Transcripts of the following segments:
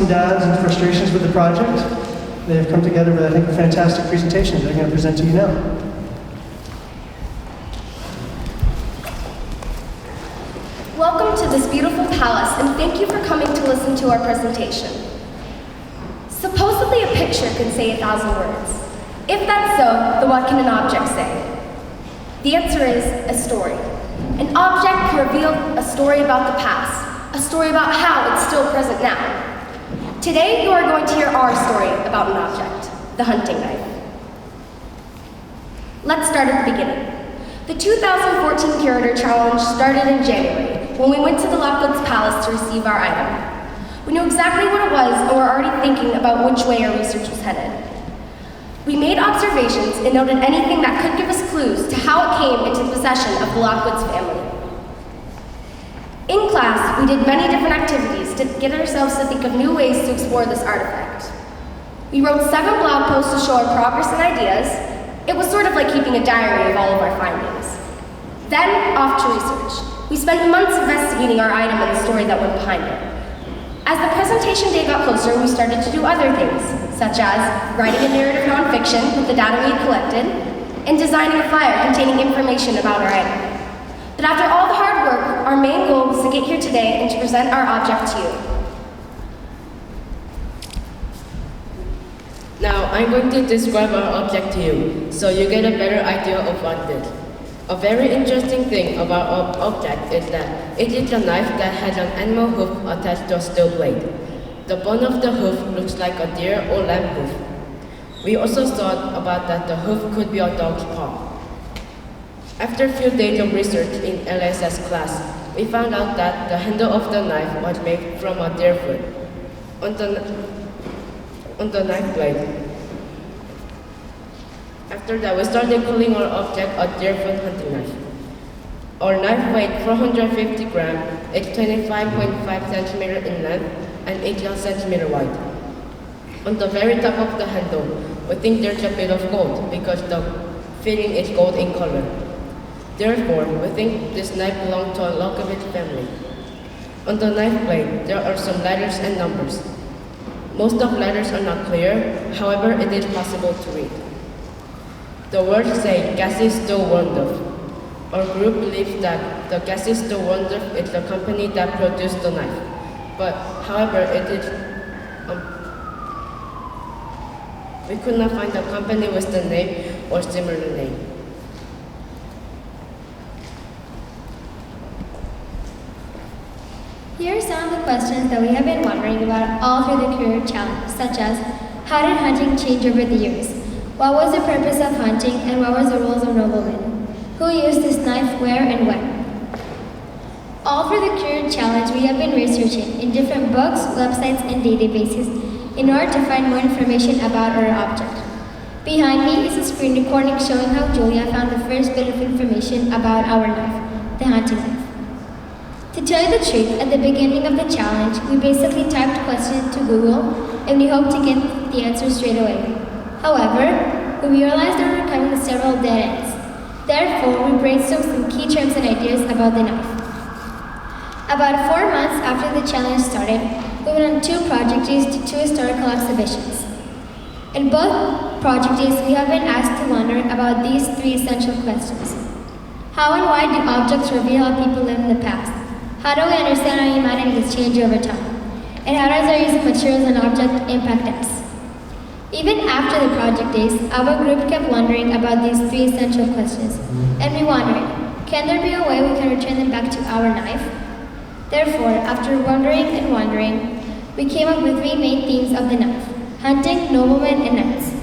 and dads and frustrations with the project. They have come together with, I think, a fantastic presentation that I'm going to present to you now. Welcome to this beautiful palace, and thank you for coming to listen to our presentation. Supposedly a picture can say 1,000 words. If that's so, then what can an object say? The answer is a story. An object can reveal a story about the past, a story about how it's still present now. Today, you are going to hear our story about an object, the hunting knife. Let's start at the beginning. The 2014 Curator Challenge started in January, when we went to the Lobkowicz Palace to receive our item. We knew exactly what it was and were already thinking about which way our research was headed. We made observations and noted anything that could give us clues to how it came into the possession of the Lobkowicz family. In class, we did many different activities to get ourselves to think of new ways to explore this artifact. We wrote 7 blog posts to show our progress and ideas. It was sort of like keeping a diary of all of our findings. Then, off to research. We spent months investigating our item and the story that went behind it. As the presentation day got closer, we started to do other things, such as writing a narrative nonfiction with the data we had collected, and designing a flyer containing information about our item. But after all the hard work, our main goal was to get here today and to present our object to you. Now, I'm going to describe our object to you, so you get a better idea of what it is. A very interesting thing about our object is that it is a knife that has an animal hoof attached to a steel blade. The bone of the hoof looks like a deer or lamb hoof. We also thought about that the hoof could be a dog's paw. After a few days of research in LSS class, we found out that the handle of the knife was made from a deer foot. On the knife blade. After that, we started calling our object a deerfoot hunting knife. Our knife weighed 450 grams, it's 25.5 centimeters in length, and 18 centimeters wide. On the very top of the handle, we think there's a bit of gold because the fitting is gold in color. Therefore, we think this knife belonged to a Lobkowicz family. On the knife blade, there are some letters and numbers. Most of the letters are not clear, however, it is possible to read. The words say, Gassi Still Wondorf. Our group believes that the Gassi Still Wondorf is the company that produced the knife. But, however, we could not find a company with the name or similar name. Here are some of the questions that we have been wondering about all through the Curator Challenge, such as, how did hunting change over the years? What was the purpose of hunting, and what was the roles of noblemen? Who used this knife, where, and when? All through the Curator Challenge, we have been researching in different books, websites, and databases in order to find more information about our object. Behind me is a screen recording showing how Julia found the first bit of information about our knife, the hunting knife. To tell you the truth, at the beginning of the challenge, we basically typed questions to Google, and we hoped to get the answer straight away. However, we realized there were coming several dead ends. Therefore, we brainstormed some key terms and ideas about the knife. About 4 months after the challenge started, we went on 2 project days to 2 historical exhibitions. In both project days, we have been asked to wonder about these 3 essential questions. How and why do objects reveal how people lived in the past? How do we understand how humanity has changed over time? And how does our use of materials and objects impact us? Even after the project days, our group kept wondering about these 3 essential questions, and we wondered, can there be a way we can return them back to our knife? Therefore, after wondering and wondering, we came up with 3 main themes of the knife: hunting, noblemen, and knights.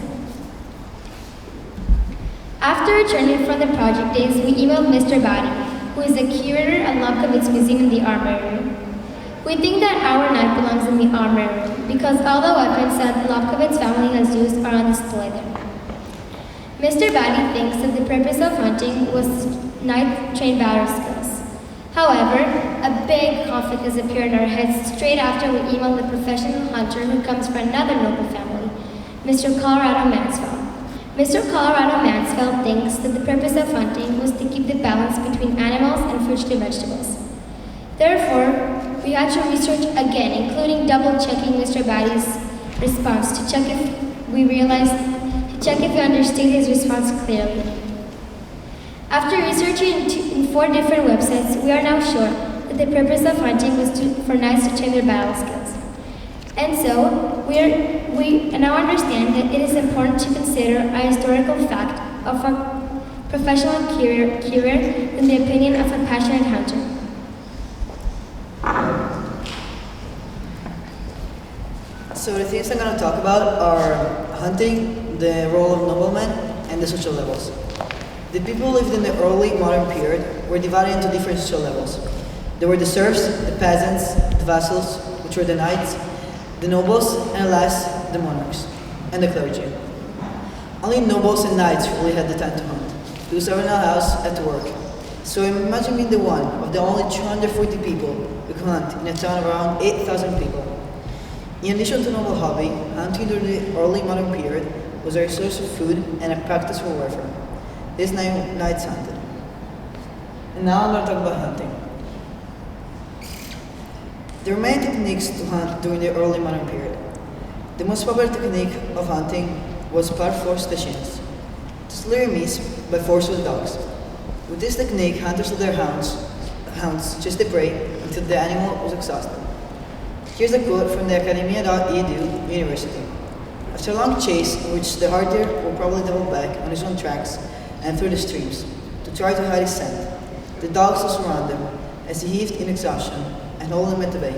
After returning from the project days, we emailed Mr. Badi, who is the curator at Lobkowicz Museum in the Armory Room. We think that our knife belongs in the Armory Room because all the weapons that the Lobkowicz family has used are on display there. Mr. Badi thinks that the purpose of hunting was knife train battle skills. However, a big conflict has appeared in our heads straight after we emailed the professional hunter who comes from another noble family, Mr. Colorado Mansfeld. Mr. Colorado Mansfeld thinks that the purpose of hunting was to keep the balance between animals and fruits to vegetables. Therefore, we had to research again, including double-checking Mr. Batty's response to check if we understood his response clearly. After researching in 4 different websites, we are now sure that the purpose of hunting was for knights to train their battle skills. And so, we now understand that it is important to consider a historical fact of a professional curator than the opinion of a passionate hunter. So the things I'm going to talk about are hunting, the role of noblemen, and the social levels. The people who lived in the early modern period were divided into different social levels. There were the serfs, the peasants, the vassals, which were the knights, the nobles, and last, the monarchs, and the clergy. Only nobles and knights really had the time to hunt, because everyone else had to work. So imagine being the one of the only 240 people who could hunt in a town of around 8,000 people. In addition to noble hobby, hunting during the early modern period was a source of food and a practice for warfare. These knights hunted. And now I'm going to talk about hunting. There were many techniques to hunt during the early modern period. The most popular technique of hunting was par force de chiens, to slay enemies by force with dogs. With this technique, hunters with their hounds chased the prey until the animal was exhausted. Here's a quote from the Academia.edu University. After a long chase in which the hardier will probably double back on his own tracks and through the streams to try to hide his scent, the dogs will surround him as he heaved in exhaustion and hold him at the bay.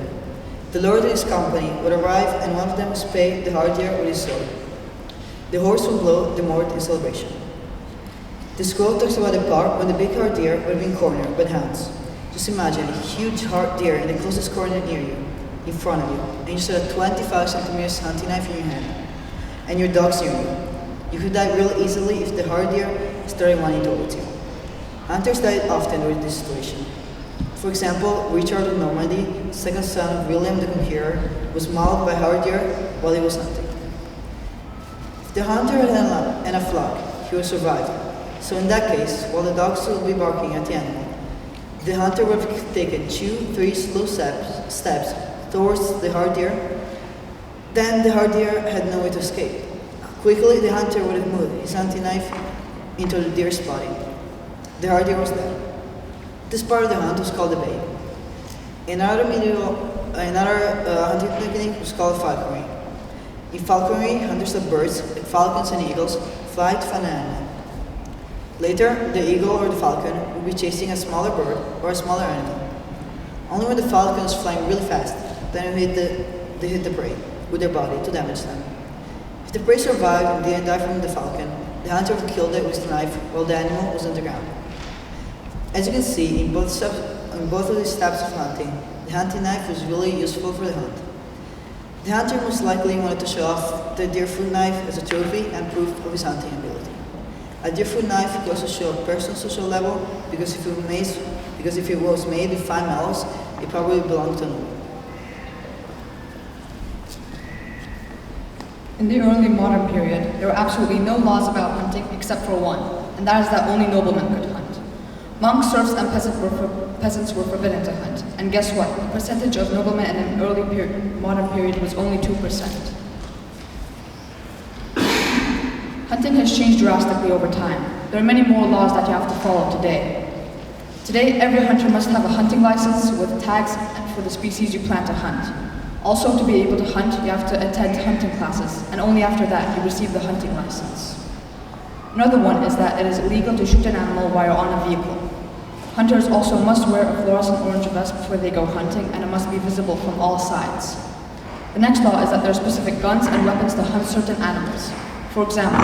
The lord and his company would arrive and one of them would spay the hardier with his sword. The horse would blow the mort in celebration. This quote talks about the part when the big hardier would have been cornered by hounds. Just imagine a huge hardier in the closest corner near you, in front of you, and you still have 25 centimeters hunting knife in your hand, and your dog's near you. You could die really easily if the hardier started running towards you. Hunters died often during this situation. For example, Richard of Normandy, second son of William the Conqueror, was mauled by hardier while he was hunting. If the hunter had a flock, he would survive. So in that case, while the dogs would be barking at the animal, the hunter would have taken 2-3 slow steps towards the hardier. Then the hardier had no way to escape. Quickly, the hunter would have moved his hunting knife into the deer's body. The hardier was dead. This part of the hunt was called the bay. Another hunting technique was called falconry. In falconry, hunters of birds, like falcons and eagles, fly to find an animal. Later, the eagle or the falcon would be chasing a smaller bird or a smaller animal. Only when the falcon is flying really fast, then they hit the prey with their body to damage them. If the prey survived and didn't die from the falcon, the hunter would kill it with his knife while the animal was on the ground. As you can see, in both of these types of hunting, the hunting knife was really useful for the hunt. The hunter most likely wanted to show off the deer food knife as a trophy and proof of his hunting ability. A deer food knife could also show a personal social level because if it was made with fine metals, it probably belonged to a noble. In the early modern period, there were absolutely no laws about hunting except for one, and that is that only noblemen could hunt. Monks, serfs, and peasants were forbidden to hunt, and guess what? The percentage of noblemen in an early modern period was only 2%. Hunting has changed drastically over time. There are many more laws that you have to follow today. Today, every hunter must have a hunting license with tags for the species you plan to hunt. Also, to be able to hunt, you have to attend hunting classes, and only after that you receive the hunting license. Another one is that it is illegal to shoot an animal while you're on a vehicle. Hunters also must wear a fluorescent orange vest before they go hunting, and it must be visible from all sides. The next law is that there are specific guns and weapons to hunt certain animals. For example,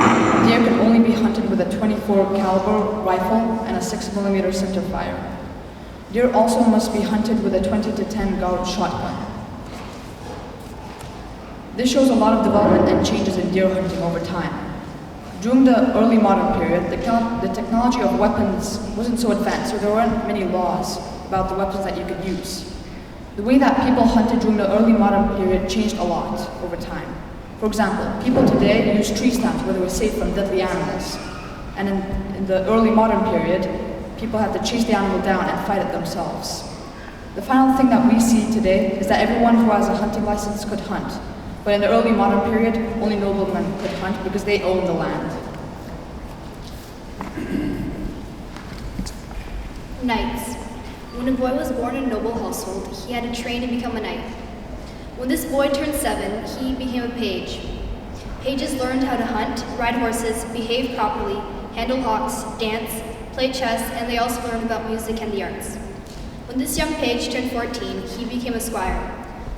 deer can only be hunted with a 24 caliber rifle and a 6mm center fire. Deer also must be hunted with a 20 to 10 gauge shotgun. This shows a lot of development and changes in deer hunting over time. During the early modern period, the technology of weapons wasn't so advanced, so there weren't many laws about the weapons that you could use. The way that people hunted during the early modern period changed a lot over time. For example, people today use tree stumps where they were safe from deadly animals. And in the early modern period, people had to chase the animal down and fight it themselves. The final thing that we see today is that everyone who has a hunting license could hunt, but in the early modern period, only noblemen could hunt because they owned the land. Knights. When a boy was born in a noble household, he had to train to become a knight. When this boy turned 7, he became a page. Pages learned how to hunt, ride horses, behave properly, handle hawks, dance, play chess, and they also learned about music and the arts. When this young page turned 14, he became a squire.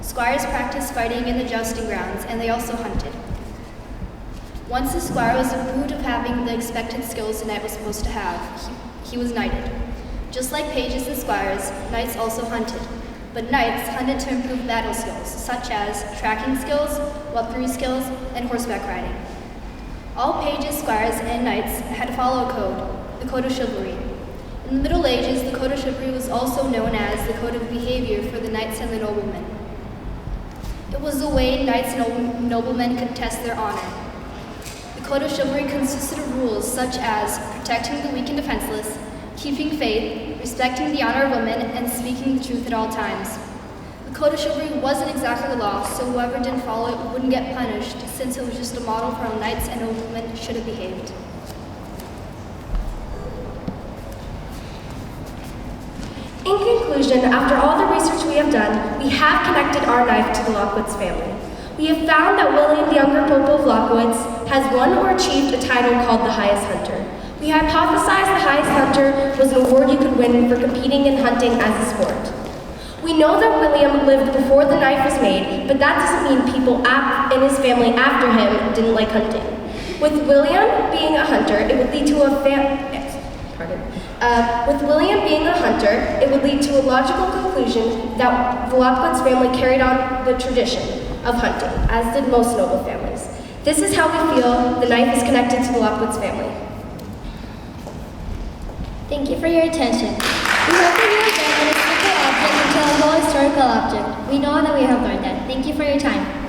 Squires practiced fighting in the jousting grounds, and they also hunted. Once the squire was approved of having the expected skills a knight was supposed to have, he was knighted. Just like pages and squires, knights also hunted. But knights hunted to improve battle skills, such as tracking skills, weaponry skills, and horseback riding. All pages, squires, and knights had to follow a code, the code of chivalry. In the Middle Ages, the code of chivalry was also known as the code of behavior for the knights and the noblemen. It was the way knights and noblemen could test their honor. The code of chivalry consisted of rules such as protecting the weak and defenseless, keeping faith, respecting the honor of women, and speaking the truth at all times. The code of chivalry wasn't exactly a law, so whoever didn't follow it wouldn't get punished, since it was just a model for how knights and noblemen should have behaved. In conclusion, after all the research we have done, we have connected our knife to the Lobkowicz family. We have found that William, the younger Pope of Lobkowicz, has won or achieved a title called the highest hunter. We hypothesized the highest hunter was an award you could win for competing in hunting as a sport. We know that William lived before the knife was made, but that doesn't mean people in his family after him didn't like hunting. With William being a hunter, it would lead to a logical conclusion that the Lobkowicz family carried on the tradition of hunting, as did most noble families. This is how we feel the knife is connected to the Lobkowicz family. Thank you for your attention. We hope that you have learned that a simple object can tell a whole historical object. We know that we have learned that. Thank you for your time.